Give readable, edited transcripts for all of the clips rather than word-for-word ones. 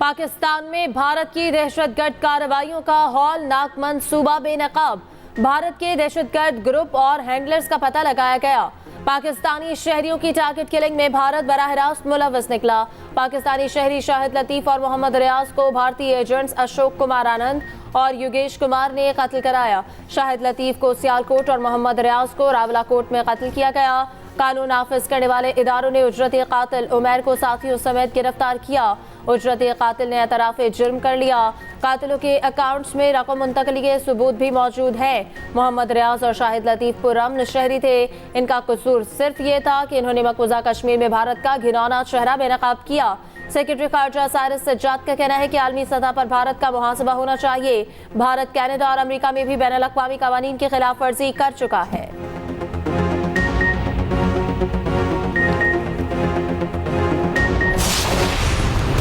पाकिस्तान में भारत की दहशतगर्द कार्रवाइयों का हौलनाक मंसूबा बेनकाब। भारत के दहशतगर्द ग्रुप और हैंडलर्स का पता लगाया गया। पाकिस्तानी शहरियों की टारगेट किलिंग में भारत बराह रास्त मुलव्वस निकला। पाकिस्तानी शहरी शाहिद लतीफ और मोहम्मद रियाज को भारतीय एजेंट्स अशोक कुमार आनंद और योगेश कुमार ने कत्ल कराया। शाहिद लतीफ को सियालकोट और मोहम्मद रियाज को रावलाकोट में कत्ल किया गया। कानून नाफिज करने वाले इदारों ने उजरती कातिल उमैर को साथियों समेत गिरफ्तार किया। उजरती कातिल ने एतराफ़ जुर्म कर लिया। कातिलों के अकाउंट्स में रकम मुंतकली के सबूत भी मौजूद है। मोहम्मद रियाज और शाहिद लतीफ पुरअमन शहरी थे। इनका कसूर सिर्फ ये था कि इन्होंने मकबूजा कश्मीर में भारत का घिनौना चेहरा बेनकाब किया। सेक्रेटरी खारजा साइरस सज्जाद का कहना है कि आलमी सतह पर भारत का मुहासबा होना चाहिए। भारत कनाडा और अमेरिका में भी बैनुल अक़वामी क़वानीन की खिलाफ वर्जी कर चुका है।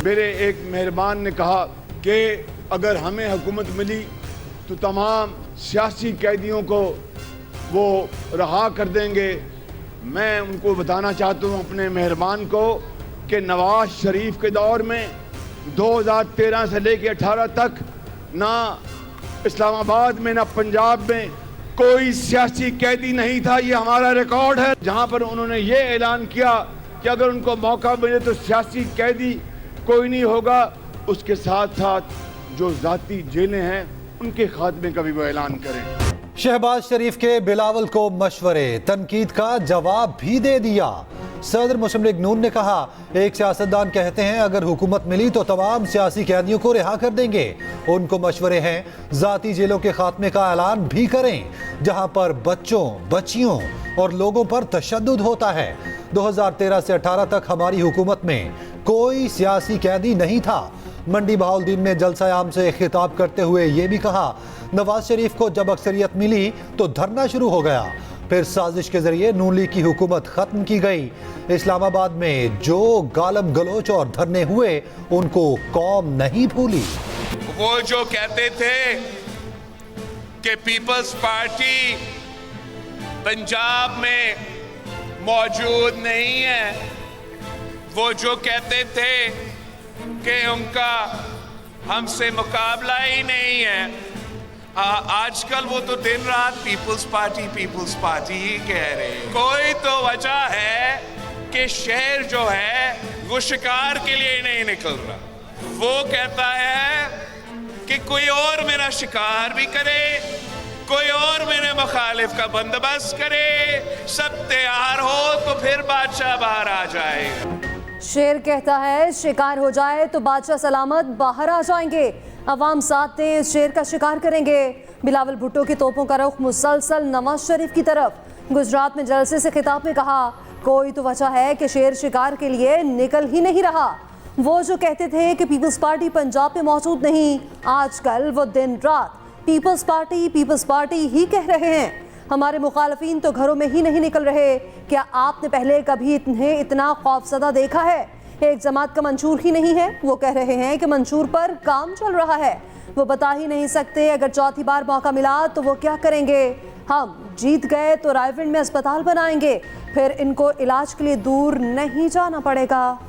मेरे एक मेहरबान ने कहा कि अगर हमें हुकूमत मिली तो तमाम सियासी कैदियों को वो रहा कर देंगे। मैं उनको बताना चाहता हूँ अपने मेहरबान को कि नवाज शरीफ के दौर में 2013 से लेकर 18 तक ना इस्लामाबाद में ना पंजाब में कोई सियासी कैदी नहीं था। ये हमारा रिकॉर्ड है, जहाँ पर उन्होंने ये ऐलान किया कि अगर उनको मौका मिले तो सियासी कैदी कोई नहीं होगा। उसके साथ साथ जो जाती जेलें हैं उनके खात्मे का भी वो ऐलान करें। शहबाज शरीफ के बिलावल को मशवरे, तनकीद का जवाब भी दे दिया। सदर मुस्लिम लीग नून ने कहा, एक सियासतदान कहते हैं अगर हुकूमत मिली तो तमाम सियासी कैदियों को रिहा कर देंगे। उनको मशवरे हैं जाती जेलों के खात्मे का ऐलान भी करें, जहां पर बच्चों, बच्चियों और लोगों पर तशद्दुद होता है। 2013 से 18 तक हमारी हुकूमत में कोई सियासी कैदी नहीं था। मंडी बहाउद्दीन में जलसा आम से खिताब करते हुए ये भी कहा, नवाज शरीफ को जब अक्सरियत मिली तो धरना शुरू हो गया, फिर साजिश के जरिए नून लीग की हुकूमत खत्म की गई। इस्लामाबाद में जो गालम गलोच और धरने हुए उनको कौम नहीं भूली। वो जो कहते थे कि पीपल्स पार्टी पंजाब में मौजूद नहीं है, वो जो कहते थे कि उनका हमसे मुकाबला ही नहीं है, आजकल वो तो दिन रात पीपल्स पार्टी ही कह रहे हैं। कोई तो वजह है कि शहर जो है वो शिकार के लिए नहीं निकल रहा। वो कहता है कि कोई और मेरा शिकार भी करे, कोई और मेरे मुखालिफ का बंदोबस्त करे, सब तैयार हो तो फिर बादशाह बाहर आ जाएगा। शेर कहता है शिकार हो जाए तो बादशाह सलामत बाहर आ जाएंगे। अवाम साथ ने इस शेर का शिकार करेंगे। बिलावल भुट्टो की तोपों का रुख मुसलसल नवाज शरीफ की तरफ। गुजरात में जलसे से खिताब में कहा, कोई तो वजह है कि शेर शिकार के लिए निकल ही नहीं रहा। वो जो कहते थे कि पीपल्स पार्टी पंजाब में मौजूद नहीं, आजकल वो दिन रात पीपल्स पार्टी ही कह रहे हैं। हमारे मुखालफीन तो घरों में ही नहीं निकल रहे। क्या आपने पहले कभी इन्हें इतना खौफजदा देखा है? एक जमात का मंशूर ही नहीं है। वो कह रहे हैं कि मंशूर पर काम चल रहा है। वो बता ही नहीं सकते अगर चौथी बार मौका मिला तो वो क्या करेंगे। हम जीत गए तो रायविंड में अस्पताल बनाएंगे, फिर इनको इलाज के लिए दूर नहीं जाना पड़ेगा।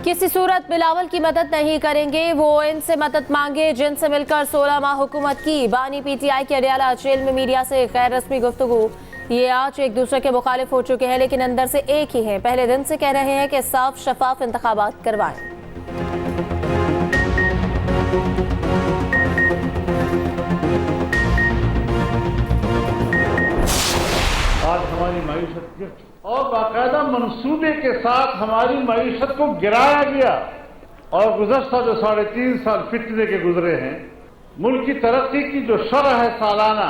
किसी सूरत बिलावल की मदद नहीं करेंगे। वो इनसे मदद मांगे जिनसे मिलकर 16 माह हुकूमत की। बानी पीटीआई के अडियाला जेल में मीडिया से गैर रस्मी गुफ्तगू। ये आज एक दूसरे के मुखालिफ हो चुके हैं लेकिन अंदर से एक ही हैं। पहले दिन से कह रहे हैं कि साफ शफाफ इंतखाबात करवाएं। आज हमारी मईशत और बाकायदा मंसूबे के साथ हमारी मईशत को गिराया गया और गुज़श्ता जो 3.5 साल फितने के गुजरे हैं, मुल्क की तरक्की की जो शरह है सालाना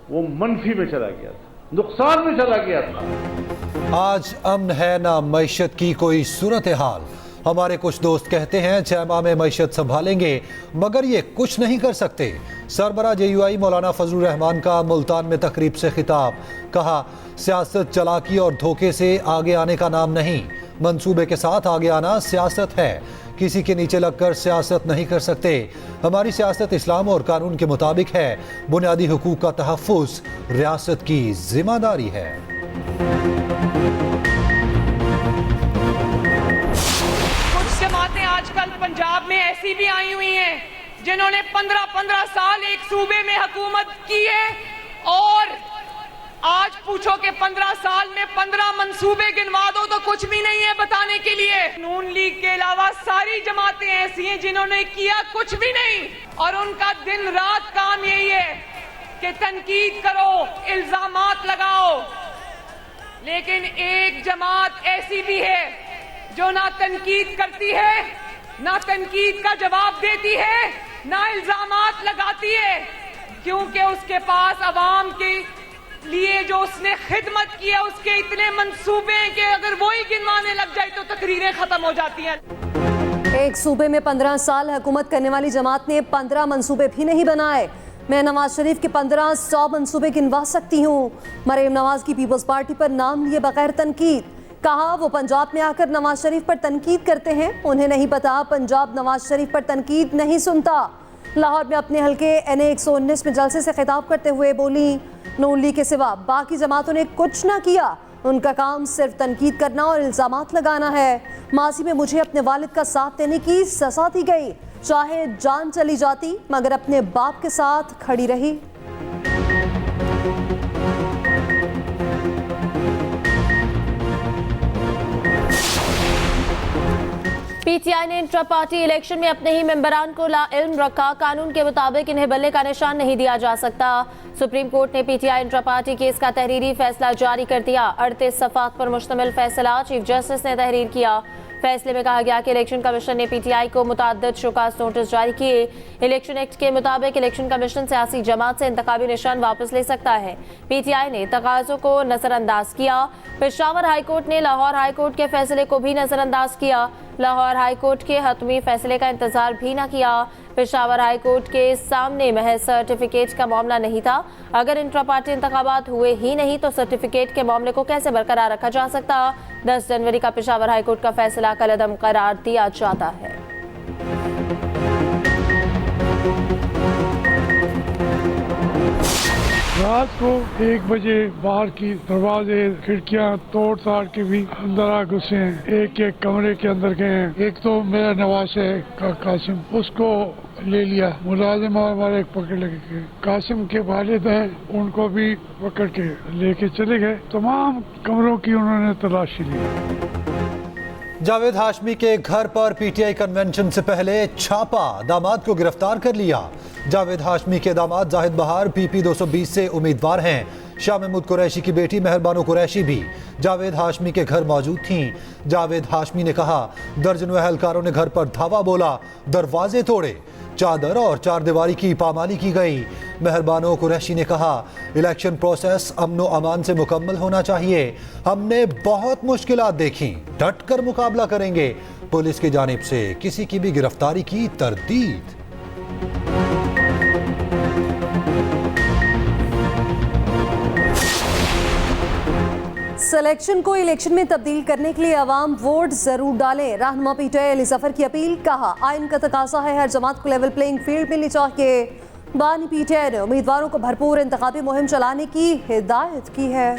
वो मनफी में चला गया था, नुकसान में चला गया था। आज अमन है ना मईशत की कोई सूरत हाल। हमारे कुछ दोस्त कहते हैं 6 माह में मईशत संभालेंगे, मगर ये कुछ नहीं कर सकते। सरबरा JUI मौलाना फजलुर रहमान का मुल्तान में तकरीब से खिताब। कहा, सियासत चालाकी और धोखे से आगे आने का नाम नहीं, मंसूबे के साथ आगे आना सियासत है। किसी के नीचे लगकर सियासत नहीं कर सकते। हमारी सियासत इस्लाम और कानून के मुताबिक है। बुनियादी हुकूक का तहफ़्फ़ुज़ रियासत की जिम्मेदारी है। आजकल पंजाब में ऐसी भी आई हुई हैं जिन्होंने 15-15 साल एक सूबे में हुकूमत की है और आज पूछो कि 15 साल में 15 मंसूबे गिनवा दो तो कुछ भी नहीं है बताने के लिए। नून लीग के अलावा सारी जमातें ऐसी हैं जिन्होंने किया कुछ भी नहीं और उनका दिन रात काम यही है कि तनकीद करो, इल्जामात लगाओ। लेकिन एक जमात ऐसी भी है जो ना तनकीद करती है, ना तनकीद का जवाब देती है, ना इल्जामात लगाती है, क्योंकि उसके पास अवाम के लिए जो उसने खिदमत की है उसके इतने मंसूबे हैं कि अगर वही गिनवाने लग जाए तो तकरीरें खत्म हो जाती हैं। एक सूबे में 15 साल हुकूमत करने वाली जमात ने 15 मंसूबे भी नहीं बनाए। मैं नवाज शरीफ के 1500 मंसूबे गिनवा सकती हूँ। मरीम नवाज की पीपल्स पार्टी पर नाम लिए बगैर तनकीद। कहा वो पंजाब में आकर नवाज शरीफ पर तनकीद करते हैं, उन्हें नहीं पता पंजाब नवाज शरीफ पर तनकीद नहीं सुनता। लाहौर में अपने हल्के NA 119 में जलसे से खिताब करते हुए बोली, नून लीग के सिवा बाकी जमातों ने कुछ ना किया, उनका काम सिर्फ तनकीद करना और इल्जामात लगाना है। माजी में मुझे अपने वालिद का साथ देने की सजा दी गई, चाहे जान चली जाती मगर अपने बाप के साथ खड़ी रही। पीटीआई ने इंट्रा पार्टी इलेक्शन में अपने ही मेंबरान को लाइल्म रखा। कानून के मुताबिक इन्हें बल्ले का निशान नहीं दिया जा सकता। सुप्रीम कोर्ट ने पीटीआई इंट्रा पार्टी केस का तहरीरी फैसला जारी कर दिया। 38 सफ़ात पर मुश्तमिल फैसला चीफ जस्टिस ने तहरीर किया। फैसले में कहा गया कि इलेक्शन कमीशन ने पीटीआई को मुतअद्दिद शोकाज नोटिस जारी किए। इलेक्शन एक्ट के मुताबिक इलेक्शन कमीशन सियासी जमात से इंतखाबी निशान वापस ले सकता है। पीटीआई ने तकाज़ों को नजरअंदाज किया। पेशावर हाईकोर्ट ने लाहौर हाईकोर्ट के फैसले को भी नजरअंदाज किया। लाहौर हाईकोर्ट के हतमी फैसले का इंतजार भी न किया। पेशावर हाईकोर्ट के सामने महज सर्टिफिकेट का मामला नहीं था। अगर इंट्रा पार्टी इंतखाबात हुए ही नहीं तो सर्टिफिकेट के मामले को कैसे बरकरार रखा जा सकता। 10 जनवरी का पेशावर हाईकोर्ट का फैसला कलअदम करार दिया जाता है। रात को 1 बजे बाहर की दरवाजे खिड़कियां तोड़ ताड़ के भी अंदर आ घुसे हैं। एक कमरे के अंदर गए हैं। एक तो मेरा नवाज है कासिम, उसको ले लिया। मुलाजिम और हमारे पकड़ लगे। कासिम के वालिद हैं, उनको भी पकड़ के लेके चले गए। तमाम कमरों की उन्होंने तलाशी ली। जावेद हाशमी के घर पर पीटीआई कन्वेंशन से पहले छापा, दामाद को गिरफ्तार कर लिया। जावेद हाशमी के दामाद जाहिद बहार PP 220 से उम्मीदवार हैं। शाह महमूद कुरैशी की बेटी मेहरबानो कुरैशी भी जावेद हाशमी के घर मौजूद थीं। जावेद हाशमी ने कहा दर्जनों अहलकारों ने घर पर धावा बोला, दरवाजे तोड़े, चादर और चारदीवारी की पामाली की गई। मेहरबानो कुरैशी ने कहा इलेक्शन प्रोसेस अमन व अमान से मुकम्मल होना चाहिए। हमने बहुत मुश्किलात देखी, डट कर मुकाबला करेंगे। पुलिस की जानिब से किसी की भी गिरफ्तारी की तरदीद। सिलेक्शन को इलेक्शन में तब्दील करने के लिए अवाम वोट जरूर डालें। रहनुमा पीटीआई अली जफर की अपील। कहा आइन का तकाजा है हर जमात को लेवल प्लेइंग फील्ड मिलनी चाहिए। बानी पीटीआई ने उम्मीदवारों को भरपूर इंतखाबी मुहिम चलाने की हिदायत की है।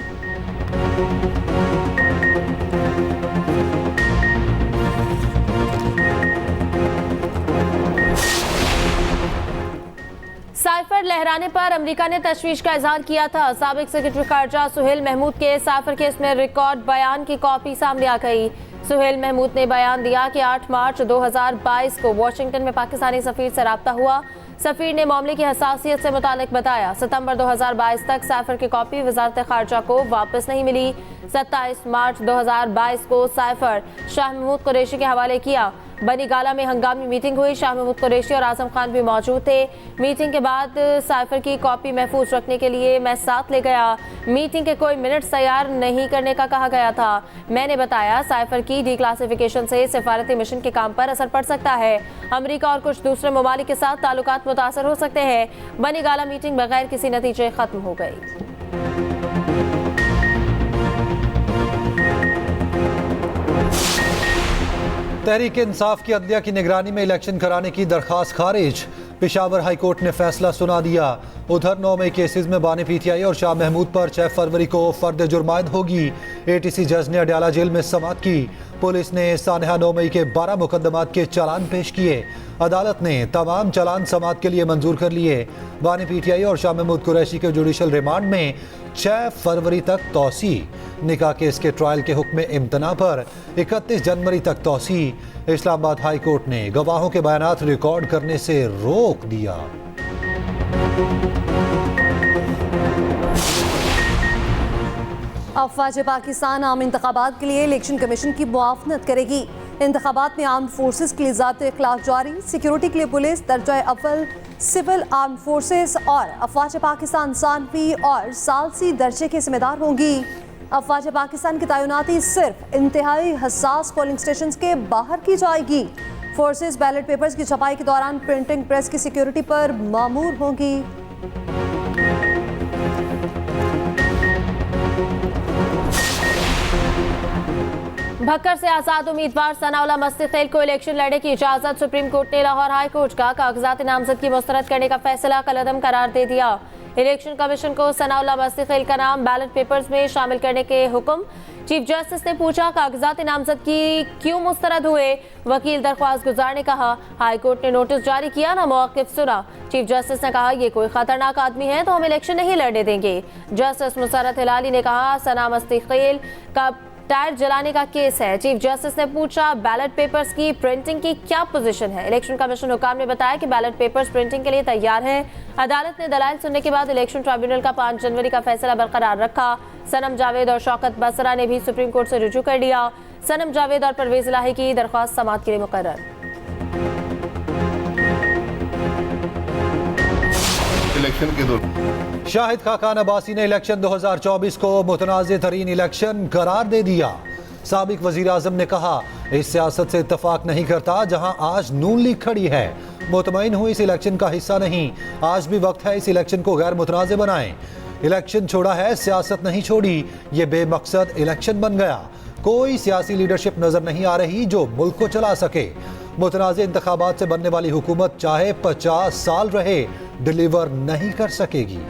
साइफर लहराने पर अमेरिका ने तशवीश का इजहार किया था। साबिक सेक्रेटरी खारजा सुहेल महमूद के साइफर केस में रिकॉर्ड बयान की कॉपी सामने आ गई। सुहेल महमूद ने बयान दिया कि 8 मार्च 2022 को वाशिंगटन में पाकिस्तानी सफीर से राब्ता हुआ। सफीर ने मामले की हसासियत से मुतालिक बताया। सितंबर 2022 तक साइफर की कॉपी वजारत खारजा को वापस नहीं मिली। 27 मार्च 2022 को साइफर शाह महमूद कुरैशी के हवाले किया। बनी गाला में हंगामी मीटिंग हुई। शाह महमूद कुरैशी और आजम खान भी मौजूद थे। मीटिंग के बाद साइफर की कॉपी महफूज रखने के लिए मैं साथ ले गया। मीटिंग के कोई मिनट्स तैयार नहीं करने का कहा गया था। मैंने बताया साइफर की डिक्लासिफिकेशन से सिफारती मिशन के काम पर असर पड़ सकता है। अमेरिका और कुछ दूसरे ममालिक के साथ ताल्लुकात मुतासर हो सकते हैं। बनी गाला मीटिंग बगैर किसी नतीजे खत्म हो गई। तहरीक इंसाफ की अदलिया की निगरानी में इलेक्शन कराने की दरख्वास्त खारिज। पेशावर हाई कोर्ट ने फैसला सुना दिया। उधर 9 मई केसेस में बानी पीटीआई और शाह महमूद पर 6 फरवरी को फर्द जुर्मायद होगी। ATC जज ने अडयाला जेल में समाअत की। पुलिस ने सानहा 9 मई के 12 मुकदमात के चालान पेश किए। अदालत ने तमाम चालान समाअत के लिए मंजूर कर लिए। बानी पीटीआई और शाह महमूद कुरैशी के जुडिशल रिमांड में 6 फरवरी तक तौसी। निकाह केस के ट्रायल के हुक्म इम्तना पर 31 जनवरी तक तौसी। इस्लामाबाद हाई कोर्ट ने गवाहों के बयानात रिकॉर्ड करने से रोक दिया। अफवाज पाकिस्तान आम इंतखाबात के लिए इलेक्शन कमीशन की मुआवनत करेगी। इंतखाबात में आर्म फोर्सेस के लिए ज़ाब्ते इखलाक जारी। सिक्योरिटी के लिए पुलिस, दर्जा अव्वल सिविल आर्म फोर्सेस और अफवाज पाकिस्तान सानवी और सालसी दर्जे के जिम्मेदार होंगी। अफवाज पाकिस्तान की तैनाती सिर्फ इंतहाई हसास पोलिंग स्टेशन के बाहर की जाएगी। फोर्सेस बैलेट पेपर्स की छपाई के दौरान प्रिंटिंग प्रेस की सिक्योरिटी पर मामूर होंगी। भक्कर से आजाद उम्मीदवार सनाउल्लाह मस्तिखेल को इलेक्शन लड़ने की इजाजत। सुप्रीम कोर्ट ने लाहौर हाई कोर्ट का कागजात नामजद की मुस्तरद करने का फैसला कलअदम करार दे दिया। इलेक्शन कमीशन को सनाउल्लाह मस्तिखेल का नाम बैलेट पेपर्स में शामिल करने के हुक्म। चीफ जस्टिस ने पूछा कागजात नामजद की क्यों मुस्तरद हुए। वकील दरख्वास्त गुजार ने कहा हाई कोर्ट ने नोटिस जारी किया ना मौक़िफ़ सुना। चीफ जस्टिस ने कहा ये कोई खतरनाक आदमी है तो हम इलेक्शन नहीं लड़ने देंगे। जस्टिस मुसर्रत हिलाली ने कहा सना मस्तिखेल का टायर जलाने का केस है। चीफ जस्टिस ने पूछा बैलेट पेपर्स की प्रिंटिंग की क्या पोजीशन है। इलेक्शन कमीशन हुकाम ने बताया कि बैलेट पेपर्स प्रिंटिंग के लिए तैयार हैं। अदालत ने दलाइल सुनने के बाद इलेक्शन ट्रिब्यूनल का 5 जनवरी का फैसला बरकरार रखा। सनम जावेद और शौकत बसरा ने भी सुप्रीम कोर्ट से रुजू कर लिया। सनम जावेद और परवेज इलाही की दरख्वास्त समाअत के लिए मुकर्रर। इलेक्शन के दौरान शाहिद खाकान अब्बासी ने इलेक्शन 2024 को मुतनाज़ तरीन इलेक्शन करार दे दिया। साबिक वजीर आजम ने कहा इस सियासत से इत्तफाक नहीं करता जहां आज नून लीग खड़ी है। मुतमईन हूं इस इलेक्शन का हिस्सा नहीं। आज भी वक्त है इस इलेक्शन को गैर मुतनाज़ बनाएं। इलेक्शन छोड़ा है, सियासत नहीं छोड़ी। ये बेमकसद इलेक्शन बन गया। कोई सियासी लीडरशिप नजर नहीं आ रही जो मुल्क को चला सके। मुतनाज़ इंतखाबात से बनने वाली हुकूमत चाहे 50 साल रहे, डिलीवर नहीं कर सकेगी।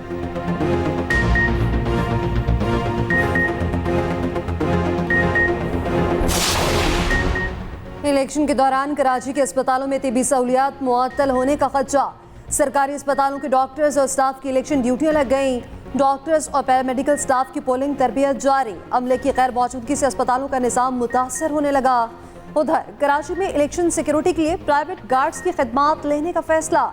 इलेक्शन के दौरान कराची के अस्पतालों में तिबी सहूलियात मुअत्तल होने का खदशा। सरकारी अस्पतालों के डॉक्टर्स और स्टाफ की इलेक्शन ड्यूटियां लग गईं। डॉक्टर्स और पैरामेडिकल स्टाफ की पोलिंग तरबियत जारी। अमले की गैर मौजूदगी से अस्पतालों का निज़ाम मुतासर होने लगा। उधर कराची में इलेक्शन सिक्योरिटी के लिए प्राइवेट गार्ड्स की खिदमात लेने का फैसला।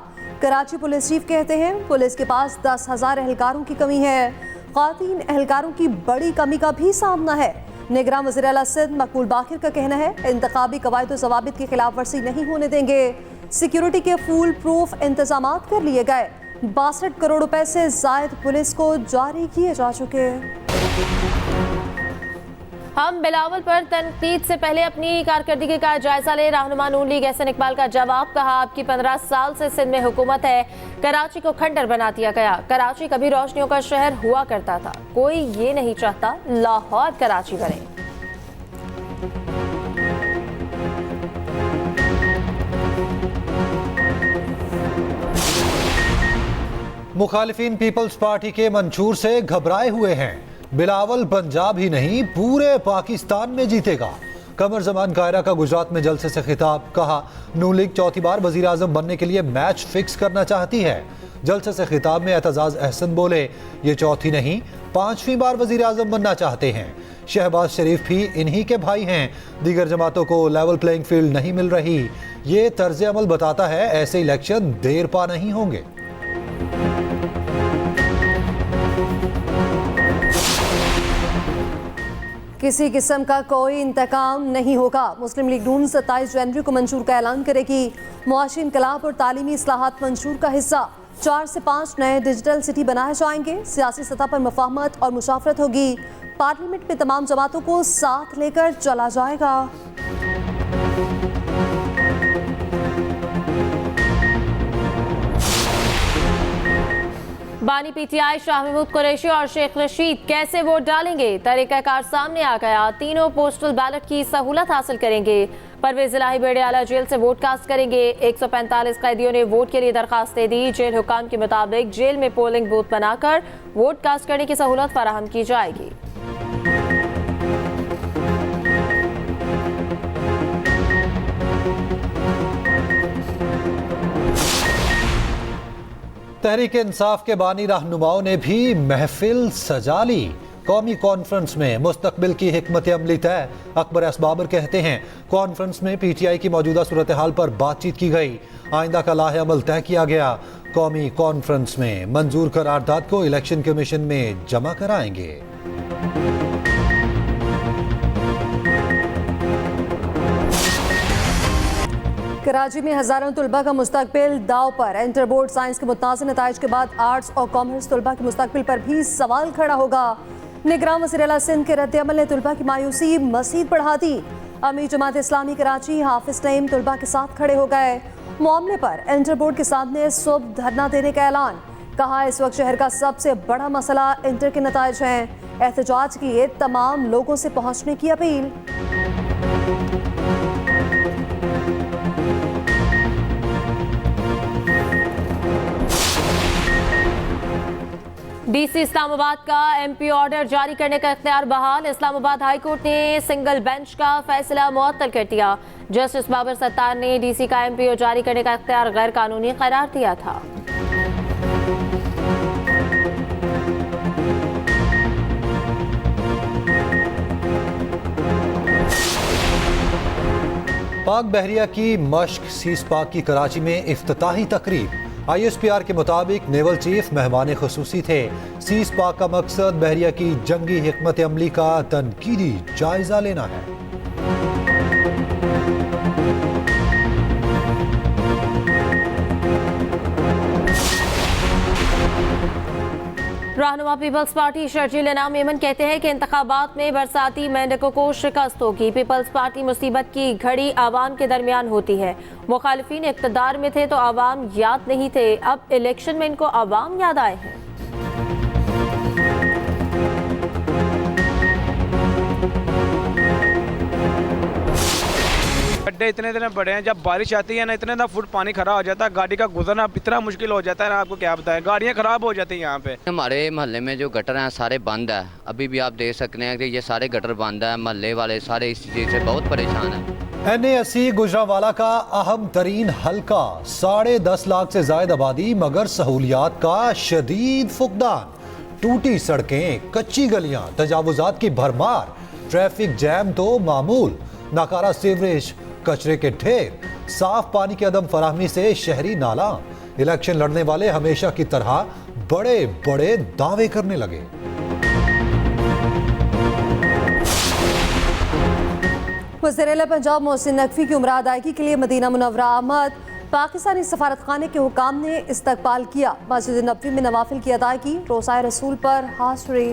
कराची पुलिस चीफ कहते हैं पुलिस के पास 10,000 एहलकारों की कमी है। ख़वातीन एहलकारों की बड़ी कमी का भी सामना है। निगरान वज़ीर आला सिंध मकबूल बाकिर का कहना है इंतखाबी कवायद व ज़वाबित की खिलाफ वर्जी नहीं होने देंगे। सिक्योरिटी के फूल प्रूफ इंतजाम कर लिए गए। 62 करोड़ रुपए से जायद पुलिस को जारी किए जा चुके। हम बिलावल पर तनकीद से पहले अपनी कारकर्दगी का जायजा ले। रहनुमा नून लीग एहसन इकबाल का जवाब। कहा आपकी 15 साल से सिंध में हुकूमत है। कराची को खंडर बना दिया गया। कराची कभी रोशनियों का शहर हुआ करता था। कोई ये नहीं चाहता लाहौर कराची बने। मुखालिफिन पीपल्स पार्टी के मंशूर से घबराए हुए हैं। बिलावल पंजाब ही नहीं पूरे पाकिस्तान में जीतेगा। कमर जमान कायरा का गुजरात में जलसे से खिताब। कहा नून लीग चौथी बार वजीर आजम बनने के लिए मैच फिक्स करना चाहती है। जलसे से खिताब में एतजाज अहसन बोले ये चौथी नहीं 5वीं बार वजीर आजम बनना चाहते हैं। शहबाज शरीफ भी इन्हीं के भाई हैं। दीगर जमातों को लेवल प्लेइंग फील्ड नहीं मिल रही। ये तर्ज अमल बताता है ऐसे इलेक्शन देर पा नहीं होंगे। किसी किस्म का कोई इंतकाम नहीं होगा। मुस्लिम लीग नून 27 जनवरी को मंशूर का ऐलान करेगी। मुआशी इनकलाब और तालीमी इस्लाहात मंशूर का हिस्सा। 4 से 5 नए डिजिटल सिटी बनाए जाएंगे। सियासी सतह पर मुफाहमत और मुशावरत होगी। पार्लियामेंट में तमाम जमातों को साथ लेकर चला जाएगा। बानी पीटीआई शाह महमूद कुरैशी और शेख रशीद कैसे वोट डालेंगे। तरीक़ाकार सामने आ गया। तीनों पोस्टल बैलेट की सहूलत हासिल करेंगे। परवेज इलाही बेड़ियाला जेल से वोट कास्ट करेंगे। 145 कैदियों ने वोट के लिए दरखास्त दे दी। जेल हुकाम के मुताबिक जेल में पोलिंग बूथ बनाकर वोट कास्ट करने की सहूलत फराहम की जाएगी। तहरीक इंसाफ के बानी रहनुमाओं ने भी महफिल सजा ली। कौमी कॉन्फ्रेंस में मुस्तकबिल की हिकमत अमली तय। अकबर असबाबर कहते हैं कॉन्फ्रेंस में PTI की मौजूदा सूरत हाल पर बातचीत की गई। आइंदा का लाहे अमल तय किया गया। कौमी कॉन्फ्रेंस में मंजूर करारदाद को इलेक्शन कमीशन में जमा कराएंगे। कराची में हजारों तलबा का मुस्तकबिल दाव पर। इंटर बोर्ड साइंस के मुतनाज़िर नताइज के बाद आर्ट्स और कॉमर्स तलबा के मुस्तकबिल पर भी सवाल खड़ा होगा। निगरान वज़ीर आला सिंध के रद्द-ए-अमल ने तलबा की मायूसी मज़ीद बढ़ा दी। अमीर जमात इस्लामी कराची हाफिज नईम तलबा के साथ खड़े हो गए। मामले पर इंटर बोर्ड के सामने सुबह धरना देने का ऐलान। कहा इस वक्त शहर का सबसे बड़ा मसला इंटर के नताइज हैं। एहतजाज के लिए तमाम लोगों से पहुंचने की अपील। DC इस्लामाबाद का MP ऑर्डर जारी करने का इख्तियार बहाल। इस्लामाबाद हाई कोर्ट ने सिंगल बेंच का फैसला मुअत्तल कर दिया। जस्टिस बाबर सत्तार ने DC का MPO जारी करने का इख्तियार गैर कानूनी करार दिया था। पाक बहरिया की मश्क सीस पाक की कराची में इफ्तिताही तकरीब। ISPR के मुताबिक नेवल चीफ मेहमान खुसूसी थे। सीस पाक का मकसद बहरिया की जंगी हिकमत अमली का तनकीदी जायजा लेना है। रहनुमा पीपल्स पार्टी शर्जील इनाम मेमन कहते हैं कि इंतखाबात में बरसाती मेंढकों को शिकस्त होगी। पीपल्स पार्टी मुसीबत की घड़ी आवाम के दरमियान होती है। मुखालिफिन इक़्तिदार में थे तो आवाम याद नहीं थे, अब इलेक्शन में इनको आवाम याद आए हैं। गड्ढे इतने बड़े हैं, जब बारिश आती है ना इतने फुट पानी खड़ा हो जाता है, गाड़ी का गुजरना इतना मुश्किल हो जाता है ना, आपको क्या बताएं, गाड़ियाँ खराब हो जाती हैं यहाँ पे। हमारे महल्ले में जो गटर हैं सारे बंद है, अभी भी आप देख सकते हैं कि ये सारे गटर बंद है। महल्ले वाले सारे इस चीज़ से बहुत परेशान हैं। NA80 गुजरांवाला का अहम तरीन हल्का, 10.5 लाख से ज्यादा आबादी मगर सहूलियात का शदीद फुकदान। टूटी सड़कें, कच्ची गलियां, तजावुजात की भरमार, ट्रैफिक जैम तो मामूल, नाकारा सीवरेज, कचरे के ढेर, साफ पानी की अदम फराहमी से शहरी नाला। इलेक्शन लड़ने वाले हमेशा की तरह बड़े बड़े दावे करने लगे। वज़ीर-ए-आला पंजाब मोहसिन नकवी की उम्र अदायगी के लिए मदीना मुनव्वरा आमद। पाकिस्तानी सफारतखाने के हुकाम ने इस्तकबाल किया। मस्जिद नबवी में नवाफिल की अदायगी, रोज़ाए रसूल पर हाज़िरी।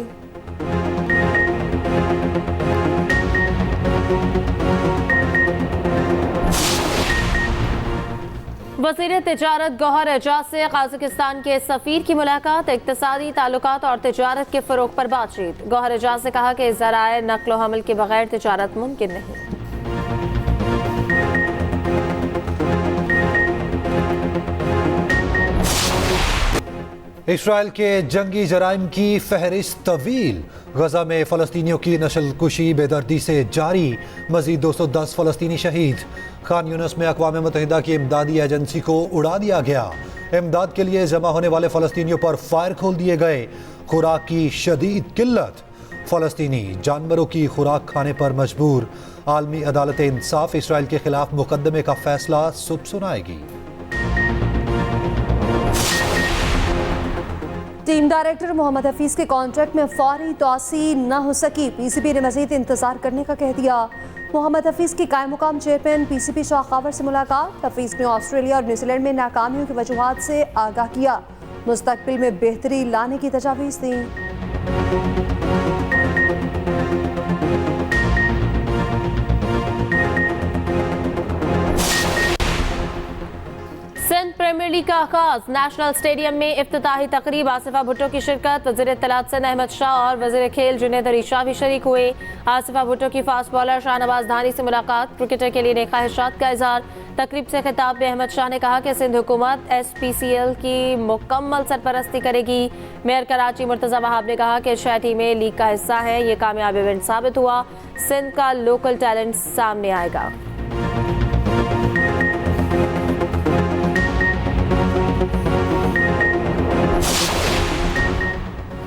वज़ीर तिजारत गौहर एजाज से कजाकिस्तान के सफ़ीर की मुलाकात। इक़्तिसादी ताल्लुकात और तिजारत के फ़रोग़ पर बातचीत। गौहर एजाज ने कहा कि ज़राए नक़्ल व हमल के बगैर तिजारत मुमकिन नहीं। इसराइल के जंगी जराइम की फहरिस्त तवील। गजा में फ़लस्तीनियों की नस्लकुशी बेदर्दी से जारी, मजीद 210 फ़लस्तीनी शहीद। खान यूनिस में अक़वाम मुत्तहिदा की इमदादी एजेंसी को उड़ा दिया गया। इमदाद के लिए जमा होने वाले फ़लस्तीनियों पर फायर खोल दिए गए। खुराक की शदीद किल्लत, फ़लस्तीनी जानवरों की खुराक खाने पर मजबूर। आलमी अदालत इंसाफ इसराइल के खिलाफ मुकदमे का फैसला सुबह सुनाएगी। टीम डायरेक्टर मोहम्मद हफीज के कॉन्ट्रैक्ट में फौरी तोसी न हो सकी। PCB ने मजीद इंतजार करने का कह दिया। मोहम्मद हफीज की कायम मुकाम चेयरमैन PCB शाह खावर से मुलाकात। हफीज ने ऑस्ट्रेलिया और न्यूजीलैंड में नाकामियों की वजूहात से आगाह किया। मुस्तकबिल में बेहतरी लाने की तजावीज़ दी। सिंध प्रीमियर लीग का आगाज। नेशनल स्टेडियम में इफ्तिताही तकरीब। आसिफा भुट्टो की शिरकत। वज़ीर इत्तलात सिंध अहमद शाह और वज़ीर खेल जुनैद अली शाह भी शरीक हुए। आसिफा भुट्टो की फास्ट बॉलर शाहनवाज धानी से मुलाकात। क्रिकेटर के लिए नेक ख्वाहिशात का इजहार। तकरीब से खिताब में अहमद शाह ने कहा कि सिंध हुकूमत SPCL की मुकम्मल सरपरस्ती करेगी। मेयर कराची मुर्तज़ा वहाब ने कहा कि शह टीमें लीग का हिस्सा है, ये कामयाब इवेंट साबित हुआ। सिंध का लोकल टैलेंट सामने आएगा।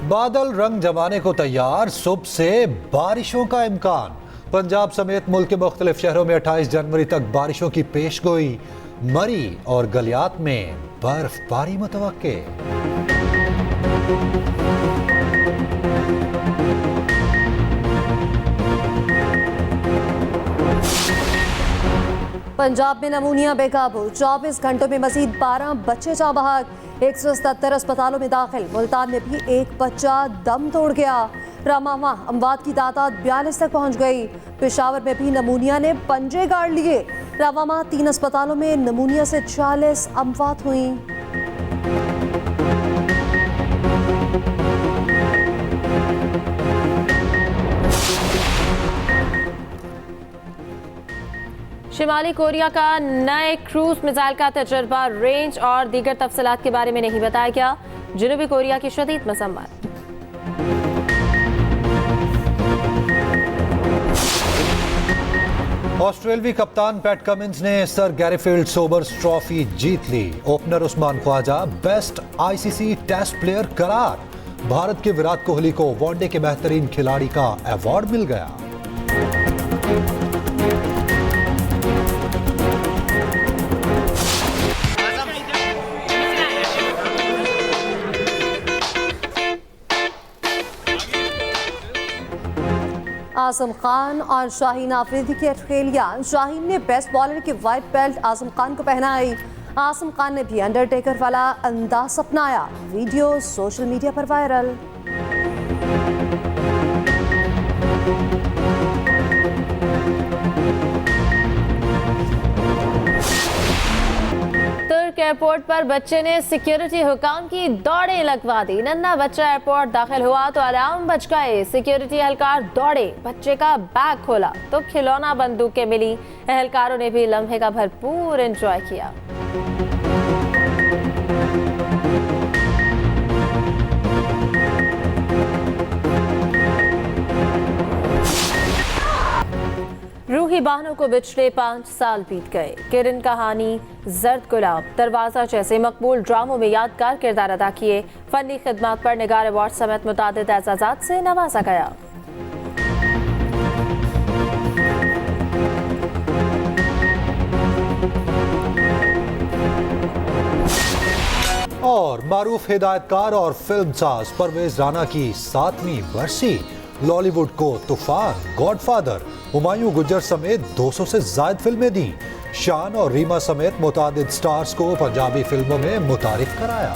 बादल रंग जमाने को तैयार, सुबह से बारिशों का इम्कान। पंजाब समेत मुल्क के मुख्तलिफ शहरों में 28 जनवरी तक बारिशों की पेशगोई। मरी और गलियात में बर्फबारी मुतवक्के। पंजाब में नमूनिया बेकाबू, 24 घंटों में मजीद 12 बच्चे जा बहाक। 177 अस्पतालों में दाखिल। मुल्तान में भी एक बच्चा दम तोड़ गया। रामामा अमवात की तादाद 42 तक पहुंच गई। पेशावर में भी नमूनिया ने पंजे गाड़ लिए। रामामा 3 अस्पतालों में नमूनिया से 40 अमवात हुई। शिमाली कोरिया का नए क्रूज मिसाइल का तजर्बा, रेंज और दीगर तफसीलात के बारे में नहीं बताया गया। जनूबी कोरिया की शदीद मसम्मत। ऑस्ट्रेलवी कप्तान पैट कमिंस ने सर गैरीफील्ड सोबर्स ट्रॉफी जीत ली। Opener Usman Khawaja best ICC test player करार। भारत के विराट कोहली को वनडे के बेहतरीन खिलाड़ी का अवार्ड मिल गया। आजम खान और शाहीन आफरीदी की अटखेलियां। शाहीन ने बेस्ट बॉलर की वाइट बेल्ट आजम खान को पहनाई। आजम खान ने भी अंडरटेकर वाला अंदाज अपनाया। वीडियो सोशल मीडिया पर वायरल। तुर्क एयरपोर्ट पर बच्चे ने सिक्योरिटी हुकाम की दौड़ें लगवा दी। नन्हा बच्चा एयरपोर्ट दाखिल हुआ तो अलार्म बज गए। सिक्योरिटी एहलकार दौड़े, बच्चे का बैग खोला तो खिलौना बंदूकें मिली। एहलकारों ने भी लम्हे का भरपूर एंजॉय किया। रूही बहनों को बिछड़े 5 साल बीत गए। किरण कहानी, जर्द गुलाब, दरवाजा जैसे मकबूल ड्रामों में यादगार किरदार अदा किए। फनी खिदमत पर निगार अवार्ड समेत मुतादिद एजाज़ात से नवाजा गया। और मारूफ हिदायतकार और फिल्म साज परवेज राना की 7वीं बरसी। लॉलीवुड को तूफान, गॉडफादर, हुमायूं गुज्जर समेत 200 से ज्यादा फिल्में दी। शान और रीमा समेत मुतादिद स्टार्स को पंजाबी फिल्मों में मुतारिफ कराया।